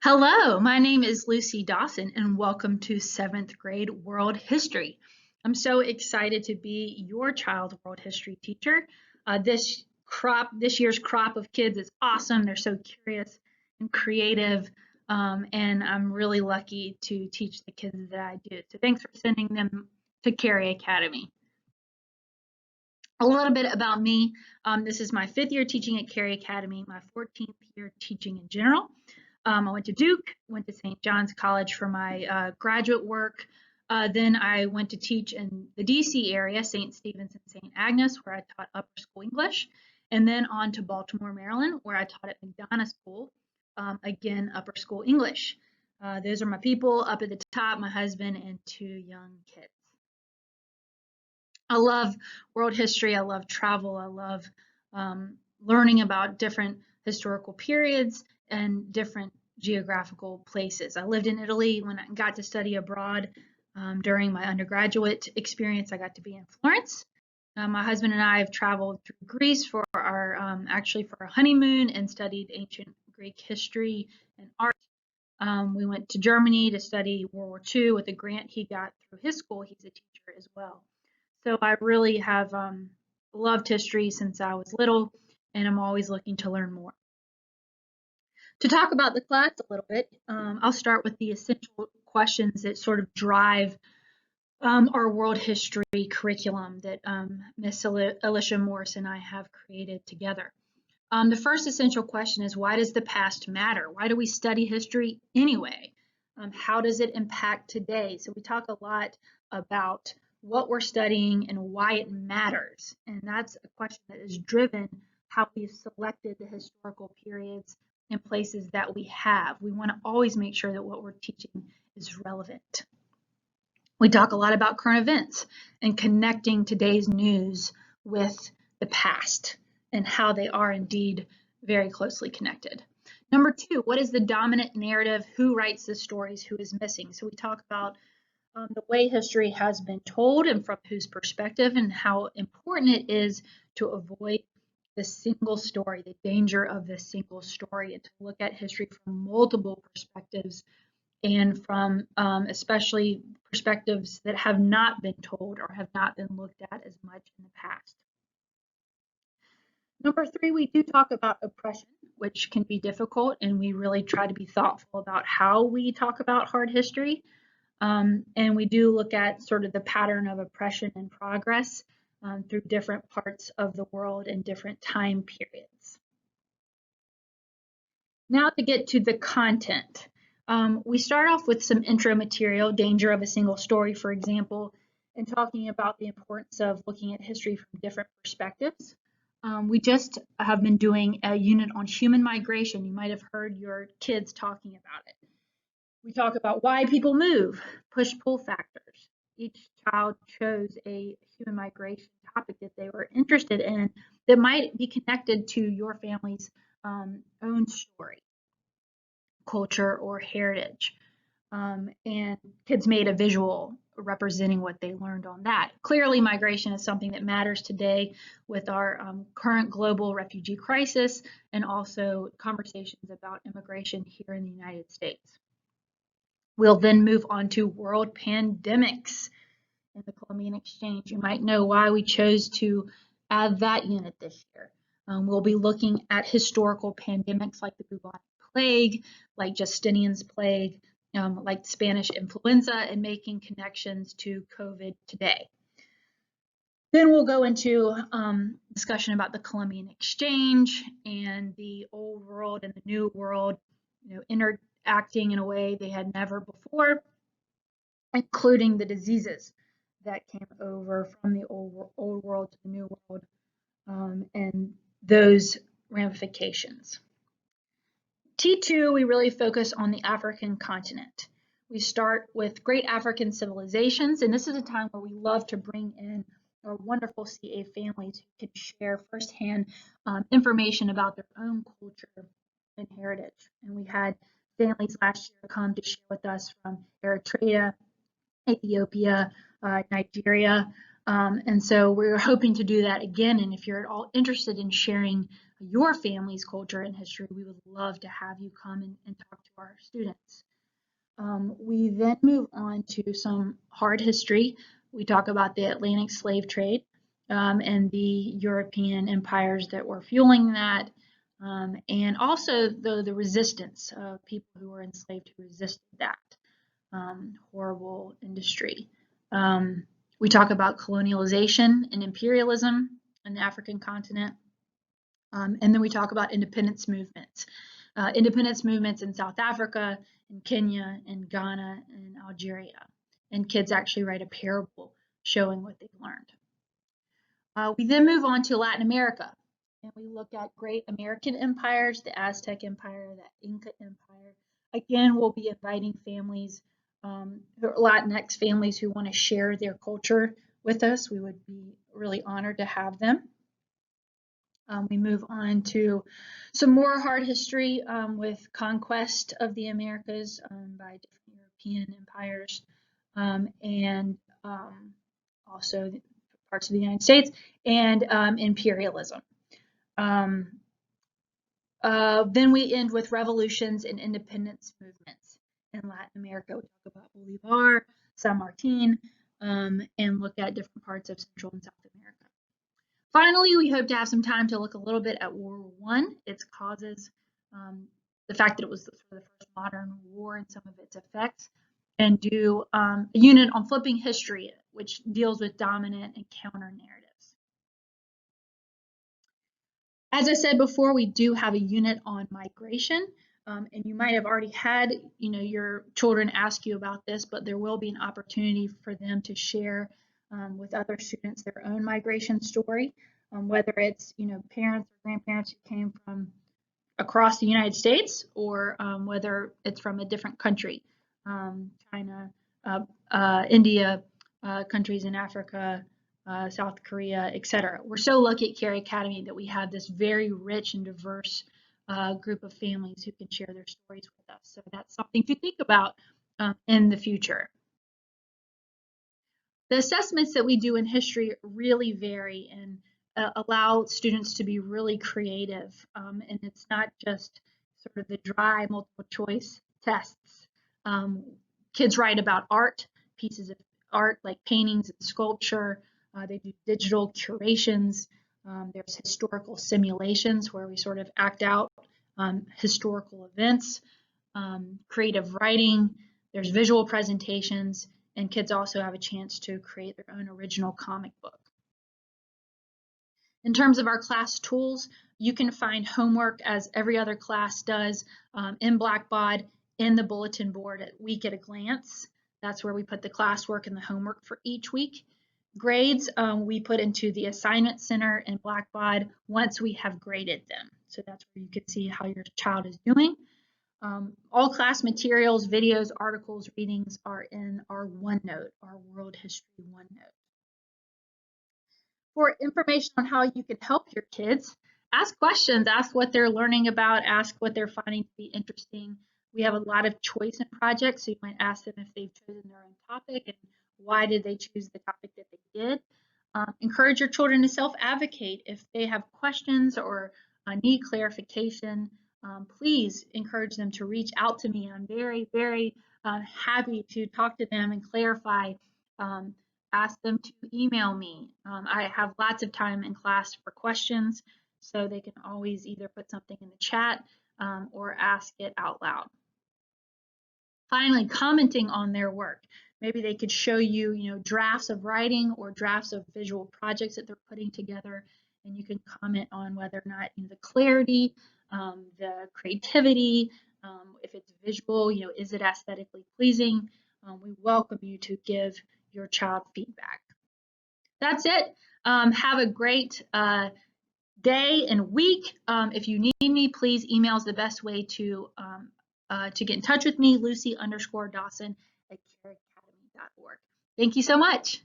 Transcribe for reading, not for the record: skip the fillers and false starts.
Hello, my name is Lucy Dawson, and welcome to 7th grade World History. I'm so excited to be your child world history teacher. This year's crop of kids is awesome. They're so curious and creative, and I'm really lucky to teach the kids that I do. So thanks for sending them to Carey Academy. A little bit about me. This is my 5th year teaching at Carey Academy, my 14th year teaching in general. I went to Duke, went to St. John's College for my graduate work. Then I went to teach in the DC area, St. Stephen's and St. Agnes, where I taught upper school English, and then on to Baltimore, Maryland, where I taught at McDonough School, again, upper school English. Those are my people up at the top, my husband and 2 young kids. I love world history. I love travel. I love learning about different historical periods and different geographical places. I lived in Italy when I got to study abroad. During my undergraduate experience, I got to be in Florence. My husband and I have traveled through Greece for our honeymoon and studied ancient Greek history and art. We went to Germany to study World War II with a grant he got through his school. He's a teacher as well. So I really have loved history since I was little, and I'm always looking to learn more. To talk about the class a little bit, I'll start with the essential questions that sort of drive our world history curriculum that Miss Alicia Morse and I have created together. The first essential question is, why does the past matter? Why do we study history anyway? How does it impact today? So we talk a lot about what we're studying and why it matters. And that's a question that has driven how we've selected the historical periods and places that we have. We want to always make sure that what we're teaching is relevant. We talk a lot about current events and connecting today's news with the past and how they are indeed very closely connected. Number 2, what is the dominant narrative? Who writes the stories? Who is missing? So we talk about the way history has been told and from whose perspective, and how important it is to avoid the single story, the danger of the single story, and to look at history from multiple perspectives and from especially perspectives that have not been told or have not been looked at as much in the past. Number 3, we do talk about oppression, which can be difficult, and we really try to be thoughtful about how we talk about hard history. And we do look at sort of the pattern of oppression and progress through different parts of the world and different time periods. Now to get to the content. We start off with some intro material, danger of a single story, for example, and talking about the importance of looking at history from different perspectives. We just have been doing a unit on human migration. You might have heard your kids talking about it. We talk about why people move, push-pull factors. Each child chose a human migration topic that they were interested in that might be connected to your family's own story, culture, or heritage. And kids made a visual representing what they learned on that. Clearly, migration is something that matters today with our current global refugee crisis and also conversations about immigration here in the United States. We'll then move on to world pandemics and the Columbian Exchange. You might know why we chose to add that unit this year. We'll be looking at historical pandemics like the bubonic plague, like Justinian's plague, like Spanish influenza, and making connections to COVID today. Then we'll go into discussion about the Columbian Exchange and the old world and the new world, interacting in a way they had never before, including the diseases that came over from the old world to the new world, and those ramifications. T2, we really focus on the African continent. We start with great African civilizations, and this is a time where we love to bring in our wonderful CA families who can share firsthand information about their own culture and heritage. And we had families last year come to share with us from Eritrea, Ethiopia, Nigeria, and so we're hoping to do that again. And if you're at all interested in sharing your family's culture and history, we would love to have you come and talk to our students. We then move on to some hard history. We talk about the Atlantic slave trade and the European empires that were fueling that, and also the resistance of people who were enslaved who resisted that horrible industry. We talk about colonialization and imperialism in the African continent. And then we talk about independence movements. Independence movements in South Africa, in Kenya, in Ghana, and Algeria. And kids actually write a parable showing what they've learned. We then move on to Latin America. And we look at great American empires, the Aztec Empire, the Inca Empire. Again, we'll be inviting families, Latinx families who want to share their culture with us. We would be really honored to have them. We move on to some more hard history with conquest of the Americas by different European empires and also parts of the United States, and imperialism. Then we end with revolutions and independence movements in Latin America. We talk about Bolivar, San Martin, and look at different parts of Central and South America. Finally, we hope to have some time to look a little bit at World War I, its causes, the fact that it was the first modern war and some of its effects, and do a unit on flipping history, which deals with dominant and counter narratives. As I said before, we do have a unit on migration, and you might have already had your children ask you about this, but there will be an opportunity for them to share with other students their own migration story, whether it's parents or grandparents who came from across the United States, or whether it's from a different country, China, India, countries in Africa, South Korea, etc. We're so lucky at Carey Academy that we have this very rich and diverse group of families who can share their stories with us. So that's something to think about in the future. The assessments that we do in history really vary and allow students to be really creative. And it's not just sort of the dry multiple choice tests. Kids write about art, pieces of art like paintings and sculpture. They do digital curations. There's historical simulations where we sort of act out historical events, creative writing. There's visual presentations, and kids also have a chance to create their own original comic book. In terms of our class tools, you can find homework, as every other class does, in Blackbaud in the bulletin board at Week at a Glance. That's where we put the classwork and the homework for each week. Grades we put into the assignment center in Blackbaud once we have graded them. So that's where you can see how your child is doing. All class materials, videos, articles, readings are in our OneNote, our World History OneNote. For information on how you can help your kids, ask questions, ask what they're learning about, ask what they're finding to be interesting. We have a lot of choice in projects, so you might ask them if they've chosen their own topic and why did they choose the topic that they did. Encourage your children to self-advocate. If they have questions or need clarification, please encourage them to reach out to me. I'm very, very happy to talk to them and clarify. Ask them to email me. I have lots of time in class for questions, so they can always either put something in the chat or ask it out loud. Finally, commenting on their work. Maybe they could show you, drafts of writing or drafts of visual projects that they're putting together, and you can comment on whether or not the clarity, the creativity, if it's visual, is it aesthetically pleasing? We welcome you to give your child feedback. That's it. Have a great day and week. If you need me, please email is the best way to get in touch with me, Lucy_Dawson at careyacademy.org. Thank you so much.